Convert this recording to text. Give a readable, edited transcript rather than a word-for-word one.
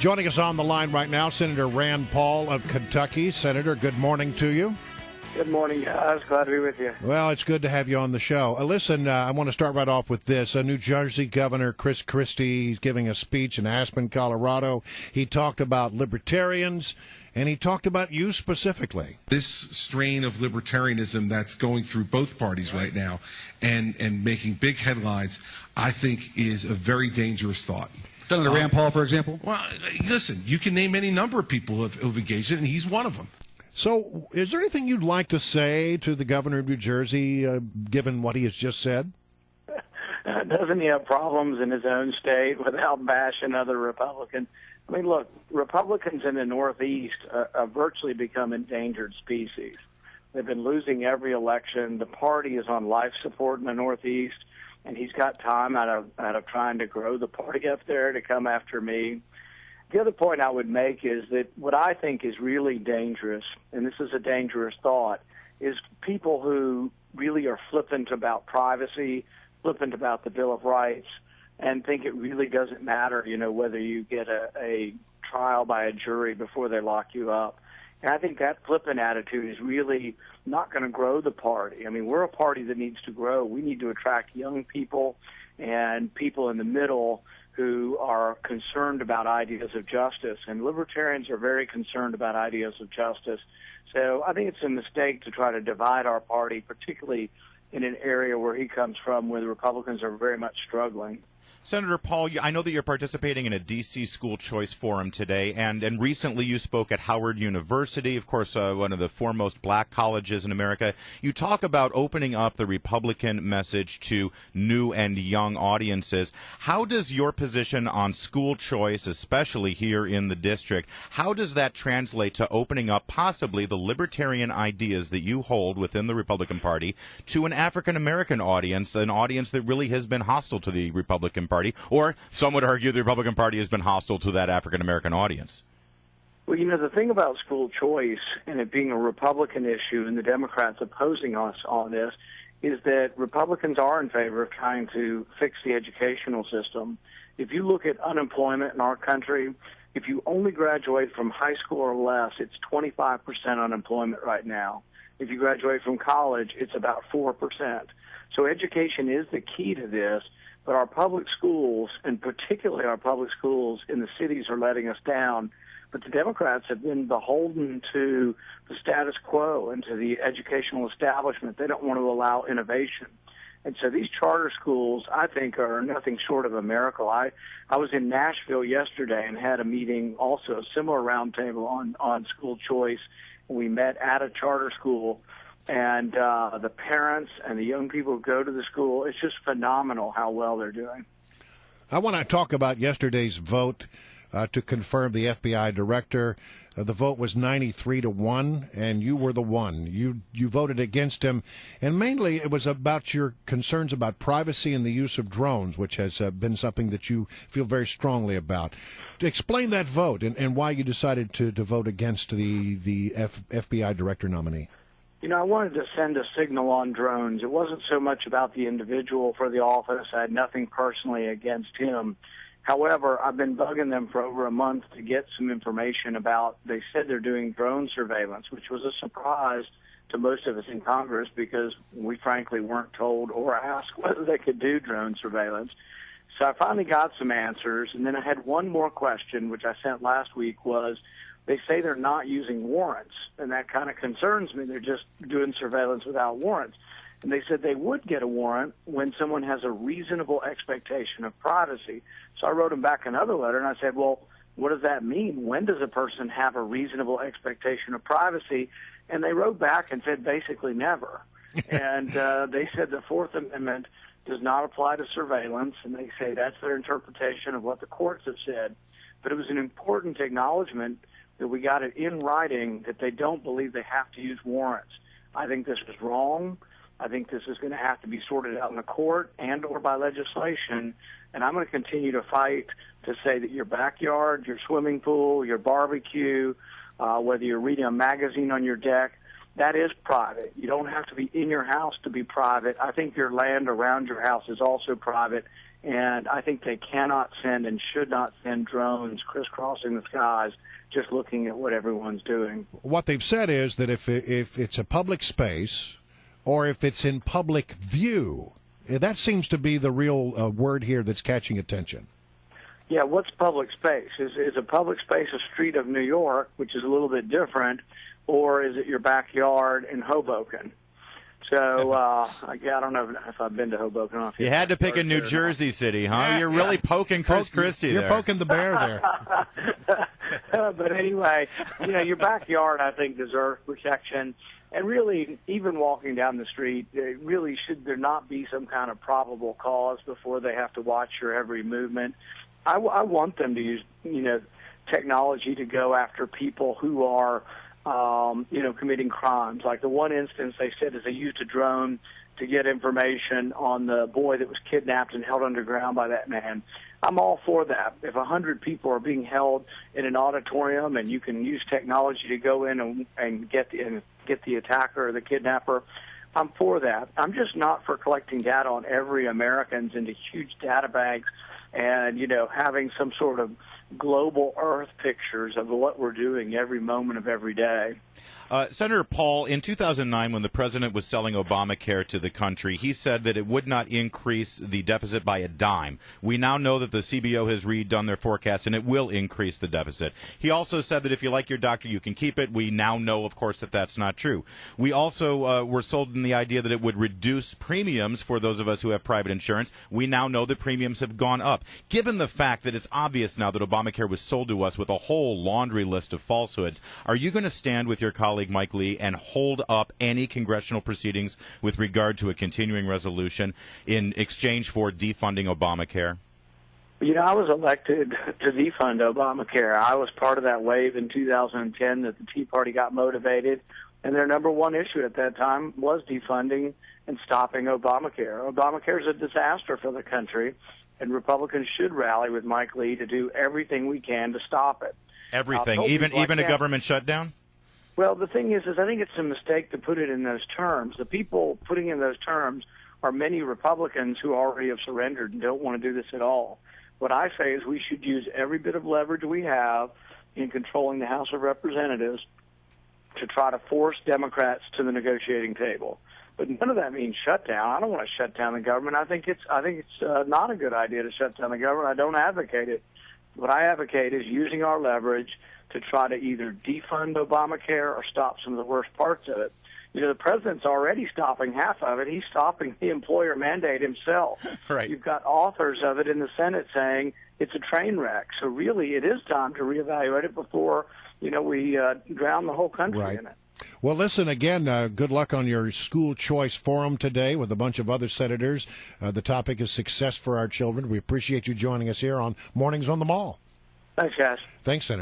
Joining us on the line right now, Senator Rand Paul of Kentucky. Senator, good morning to you. Good morning, guys. Glad to be with you. Well, it's good to have you on the show. Listen, I want to start right off with this. New Jersey Governor Chris Christie, he's giving a speech in Aspen, Colorado. He talked about libertarians, and he talked about you specifically. This strain of libertarianism that's going through both parties right now and making big headlines, I think is a very dangerous thought. Senator Rand Paul, for example? Well, listen, you can name any number of people who've engaged in it, and he's one of them. So is there anything you'd like to say to the governor of New Jersey, given what he has just said? Doesn't he have problems in his own state without bashing other Republicans? I mean, look, Republicans in the Northeast have virtually become endangered species. They've been losing every election. The party is on life support in the Northeast, and he's got time out of trying to grow the party up there to come after me. The other point I would make is that what I think is really dangerous, and this is a dangerous thought, is people who really are flippant about privacy, flippant about the Bill of Rights, and think it really doesn't matter, whether you get a trial by a jury before they lock you up. And I think that flippant attitude is really not going to grow the party. I mean, we're a party that needs to grow. We need to attract young people and people in the middle who are concerned about ideas of justice. And libertarians are very concerned about ideas of justice. So I think it's a mistake to try to divide our party, particularly in an area where he comes from, where the Republicans are very much struggling. Senator Paul, I know that you're participating in a D.C. school choice forum today, and recently you spoke at Howard University, of course, one of the foremost black colleges in America. You talk about opening up the Republican message to new and young audiences. How does your position on school choice, especially here in the district, how does that translate to opening up possibly the libertarian ideas that you hold within the Republican Party to an African-American audience, an audience that really has been hostile to the Republican Party? Or some would argue the Republican Party has been hostile to that African-American audience. Well, the thing about school choice and it being a Republican issue and the Democrats opposing us on this is that Republicans are in favor of trying to fix the educational system. If you look at unemployment in our country, if you only graduate from high school or less, it's 25% unemployment right now. If you graduate from college, it's about 4%. So education is the key to this. But our public schools, and particularly our public schools in the cities, are letting us down. But the Democrats have been beholden to the status quo and to the educational establishment. They don't want to allow innovation. And so these charter schools, I think, are nothing short of a miracle. I was in Nashville yesterday and had a meeting, also a similar roundtable on school choice. We met at a charter school. And the parents and the young people who go to the school, it's just phenomenal how well they're doing. I want to talk about yesterday's vote to confirm the FBI director. The vote was 93-1, and you were the one. You voted against him, and mainly it was about your concerns about privacy and the use of drones, which has been something that you feel very strongly about. Explain that vote and why you decided to vote against the FBI director nominee. I wanted to send a signal on drones. It wasn't so much about the individual for the office. I had nothing personally against him. However, I've been bugging them for over a month to get some information about, they said they're doing drone surveillance, which was a surprise to most of us in Congress because we frankly weren't told or asked whether they could do drone surveillance. So I finally got some answers, and then I had one more question, which I sent last week, was they say they're not using warrants, and that kind of concerns me. They're just doing surveillance without warrants. And they said they would get a warrant when someone has a reasonable expectation of privacy. So I wrote them back another letter, and I said, well, what does that mean? When does a person have a reasonable expectation of privacy? And they wrote back and said basically never. And they said the Fourth Amendment does not apply to surveillance, and they say that's their interpretation of what the courts have said. But it was an important acknowledgement that we got it in writing that they don't believe they have to use warrants. I think this is wrong. I think this is going to have to be sorted out in the court and or by legislation, and I'm going to continue to fight to say that your backyard, your swimming pool, your barbecue, whether you're reading a magazine on your deck, that is private. You don't have to be in your house to be private. I think your land around your house is also private, And I think they cannot send and should not send drones crisscrossing the skies just looking at what everyone's doing. What they've said is that if it's a public space or if it's in public view, that seems to be the real word here that's catching attention. Yeah, what's public space? Is a public space a street of New York, which is a little bit different, or is it your backyard in Hoboken? So I don't know if I've been to Hoboken. You had to pick a New Jersey city, huh? Yeah, You're really poking Chris Christie there. You're poking the bear there. But anyway, your backyard, I think, deserves protection. And really, even walking down the street, really should there not be some kind of probable cause before they have to watch your every movement? I want them to use, technology to go after people who are, committing crimes. Like the one instance they said is they used a drone to get information on the boy that was kidnapped and held underground by that man. I'm all for that. If 100 people are being held in an auditorium and you can use technology to go in and get the attacker or the kidnapper, I'm for that. I'm just not for collecting data on every Americans into huge data banks and, having some sort of global Earth pictures of what we're doing every moment of every day. Senator Paul, in 2009, when the president was selling Obamacare to the country, he said that it would not increase the deficit by a dime. We now know that the CBO has redone their forecast, and it will increase the deficit. He also said that if you like your doctor, you can keep it. We now know, of course, that that's not true. We also were sold in the idea that it would reduce premiums for those of us who have private insurance. We now know that premiums have gone up. Given the fact that it's obvious now that Obamacare was sold to us with a whole laundry list of falsehoods, are you going to stand with your colleague Mike Lee and hold up any congressional proceedings with regard to a continuing resolution in exchange for defunding Obamacare? I was elected to defund Obamacare. I was part of that wave in 2010 that the Tea Party got motivated, and their number one issue at that time was defunding and stopping Obamacare. Obamacare is a disaster for the country, and Republicans should rally with Mike Lee to do everything we can to stop it. Everything, even a government shutdown? Well, the thing is I think it's a mistake to put it in those terms. The people putting in those terms are many Republicans who already have surrendered and don't want to do this at all. What I say is we should use every bit of leverage we have in controlling the House of Representatives to try to force Democrats to the negotiating table. But none of that means shut down. I don't want to shut down the government. I think it's not a good idea to shut down the government. I don't advocate it. What I advocate is using our leverage to try to either defund Obamacare or stop some of the worst parts of it. The president's already stopping half of it. He's stopping the employer mandate himself. Right. You've got authors of it in the Senate saying it's a train wreck. So really it is time to reevaluate it before, we drown the whole country in it. Well, listen, again, good luck on your school choice forum today with a bunch of other senators. The topic is success for our children. We appreciate you joining us here on Mornings on the Mall. Thanks, guys. Thanks, Senator.